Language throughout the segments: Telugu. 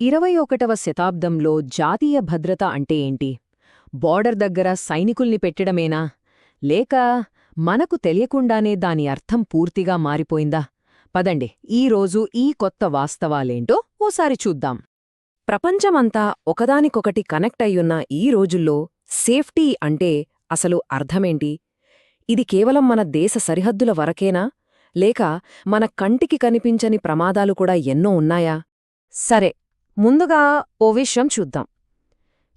21వ శతాబ్దంలో జాతీయ భద్రత అంటే ఏంటి? బోర్డర్ దగ్గర సైనికుల్ని పెట్టడమేనా? లేక మనకు తెలియకుండానే దాని అర్థం పూర్తిగా మారిపోయిందా? పదండి, ఈరోజు ఈ కొత్త వాస్తవాలేంటో ఓసారి చూద్దాం. ప్రపంచమంతా ఒకదానికొకటి కనెక్ట్ అయ్యున్న ఈ రోజుల్లో సేఫ్టీ అంటే అసలు అర్థమేంటి? ఇది కేవలం మన దేశ సరిహద్దుల వరకేనా? లేక మన కంటికి కనిపించని ప్రమాదాలు కూడా ఎన్నో ఉన్నాయా? సరే, ముందుగా ఓ విషయం చూద్దాం.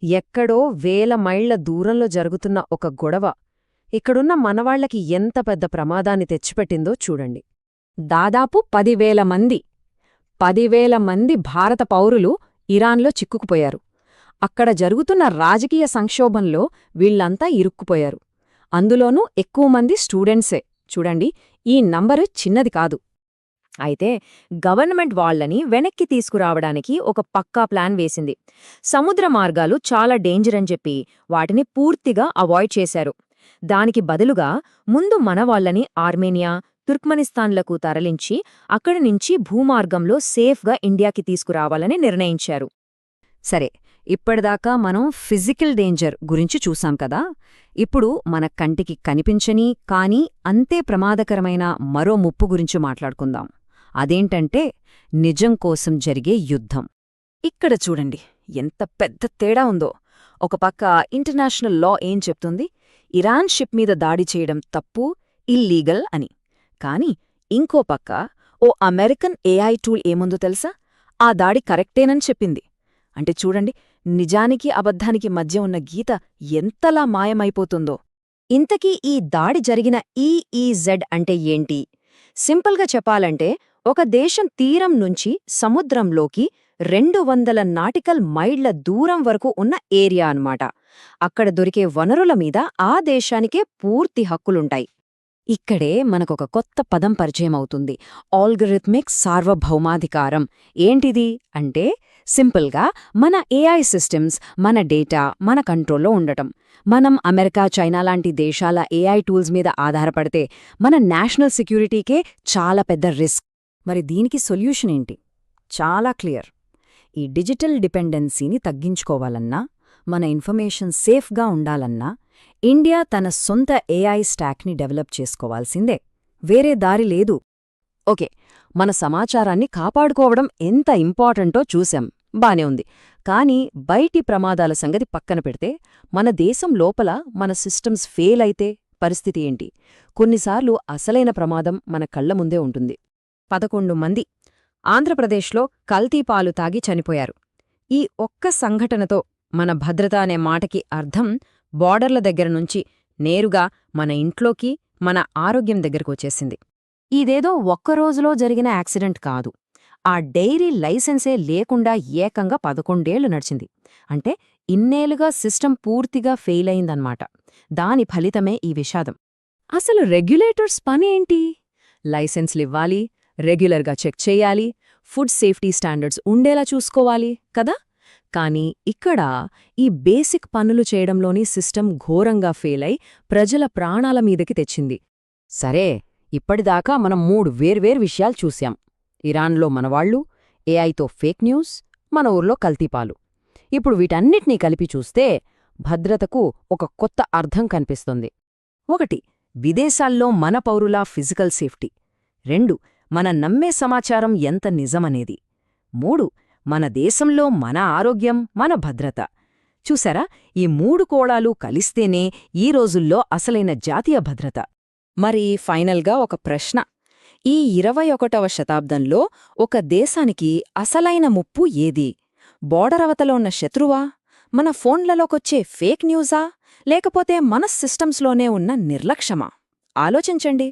ఎక్కడో వేల మైళ్ల దూరంలో జరుగుతున్న ఒక గొడవ ఇక్కడున్న మనవాళ్లకి ఎంత పెద్ద ప్రమాదాన్ని తెచ్చిపెట్టిందో చూడండి. దాదాపు 10,000 మంది 10,000 మంది భారత పౌరులు ఇరాన్లో చిక్కుకుపోయారు. అక్కడ జరుగుతున్న రాజకీయ సంక్షోభంలో వీళ్లంతా ఇరుక్కుపోయారు. అందులోనూ ఎక్కువ మంది స్టూడెంట్సే. చూడండి, ఈ నంబరు చిన్నది కాదు. అయితే గవర్నమెంట్ వాళ్లని వెనక్కి తీసుకురావడానికి ఒక పక్కా ప్లాన్ వేసింది. సముద్ర మార్గాలు చాలా డేంజర్ అని చెప్పి వాటిని పూర్తిగా అవాయిడ్ చేశారు. దానికి బదులుగా ముందు మనవాళ్లని ఆర్మేనియా, తుర్క్మనిస్తాన్లకు తరలించి అక్కడి నుంచి భూమార్గంలో సేఫ్గా ఇండియాకి తీసుకురావాలని నిర్ణయించారు. సరే, ఇప్పటిదాకా మనం ఫిజికల్ డేంజర్ గురించి చూసాం కదా. ఇప్పుడు మన కంటికి కనిపించని కానీ అంతే ప్రమాదకరమైన మరో ముప్పు గురించి మాట్లాడుకుందాం. అదేంటంటే నిజం కోసం జరిగే యుద్ధం. ఇక్కడ చూడండి ఎంత పెద్ద తేడా ఉందో. ఒక పక్క ఇంటర్నేషనల్ లా ఏం చెప్తుంది? ఇరాన్ షిప్ మీద దాడి చేయడం తప్పు, ఇల్లీగల్ అని. కాని ఇంకో పక్క ఓ అమెరికన్ ఏఐ టూల్ ఏముందో తెలుసా? ఆ దాడి కరెక్టేనని చెప్పింది. అంటే చూడండి, నిజానికి అబద్ధానికి మధ్య ఉన్న గీత ఎంతలా మాయమైపోతుందో. ఇంతకీ ఈ దాడి జరిగిన ఈఈజెడ్ అంటే ఏంటి? సింపుల్గా చెప్పాలంటే ఒక దేశం తీరం నుంచి సముద్రంలోకి 200 నాటికల్ మైళ్ల దూరం వరకు ఉన్న ఏరియా అన్నమాట. అక్కడ దొరికే వనరుల మీద ఆ దేశానికే పూర్తి హక్కులుంటాయి. ఇక్కడే మనకొక కొత్త పదం పరిచయం అవుతుంది: ఆల్గరిథమిక్ సార్వభౌమాధికారం. ఏంటిది అంటే సింపుల్గా మన ఏఐ సిస్టమ్స్, మన డేటా మన కంట్రోల్లో ఉండటం. మనం అమెరికా, చైనా లాంటి దేశాల ఏఐ టూల్స్ మీద ఆధారపడితే మన నేషనల్ సెక్యూరిటీకే చాలా పెద్ద రిస్క్. మరి దీనికి సొల్యూషన్ ఏంటి? చాలా క్లియర్. ఈ డిజిటల్ డిపెండెన్సీని తగ్గించుకోవాలన్నా, మన ఇన్ఫర్మేషన్ సేఫ్గా ఉండాలన్నా ఇండియా తన సొంత ఏఐ స్టాక్ని డెవలప్ చేసుకోవాల్సిందే. వేరే దారి లేదు. ఓకే, మన సమాచారాన్ని కాపాడుకోవడం ఎంత ఇంపార్టెంటో చూశాం, బానే ఉంది. కానీ బయటి ప్రమాదాల సంగతి పక్కన పెడితే మన దేశం లోపల మన సిస్టమ్స్ ఫెయిల్ అయితే పరిస్థితి ఏంటి? కొన్నిసార్లు అసలైన ప్రమాదం మన కళ్ల ముందే ఉంటుంది. 11 మంది ఆంధ్రప్రదేశ్లో కల్తీపాలు తాగి చనిపోయారు. ఈ ఒక్క సంఘటనతో మన భద్రత అనే మాటకి అర్థం బోర్డర్ల దగ్గర నుంచి నేరుగా మన ఇంట్లోకి, మన ఆరోగ్యం దగ్గరకొచ్చేసింది. ఇదేదో ఒక్కరోజులో జరిగిన యాక్సిడెంట్ కాదు. ఆ డైరీ లైసెన్సే లేకుండా ఏకంగా 11 ఏళ్లు నడిచింది. అంటే ఇన్నేళ్లుగా సిస్టమ్ పూర్తిగా ఫెయిల్ అయిందన్నమాట. దాని ఫలితమే ఈ విషాదం. అసలు రెగ్యులేటర్స్ పనేంటి? లైసెన్స్లివ్వాలి, రెగ్యులర్గా చెక్ చెయ్యాలి, ఫుడ్ సేఫ్టీ స్టాండర్డ్స్ ఉండేలా చూసుకోవాలి కదా. కానీ ఇక్కడ ఈ బేసిక్ పనులు చేయడంలోని సిస్టమ్ ఘోరంగా ఫెయిలై ప్రజల ప్రాణాల మీదకి తెచ్చింది. సరే, ఇప్పటిదాకా మనం 3 వేర్వేరు విషయాలు చూశాం. ఇరాన్లో మనవాళ్లు, ఏఐతో ఫేక్ న్యూస్, మన ఊర్లో కల్తీపాలు. ఇప్పుడు వీటన్నిటినీ కలిపి చూస్తే భద్రతకు ఒక కొత్త అర్థం కనిపిస్తుంది. 1. విదేశాల్లో మన పౌరుల ఫిజికల్ సేఫ్టీ. 2. మన నమ్మే సమాచారం ఎంత నిజమనేది. 3. మన దేశంలో మన ఆరోగ్యం, మన భద్రత. చూసారా, ఈ 3 కోణాలు కలిస్తేనే ఈ రోజుల్లో అసలైన జాతీయ భద్రత. మరి ఫైనల్గా ఒక ప్రశ్న: ఈ 21వ శతాబ్దంలో ఒక దేశానికి అసలైన ముప్పు ఏది? బోర్డర్ అవతల ఉన్న శత్రువా? మన ఫోన్లలోకొచ్చే ఫేక్ న్యూసా? లేకపోతే మన సిస్టమ్స్లోనే ఉన్న నిర్లక్ష్యమా? ఆలోచించండి.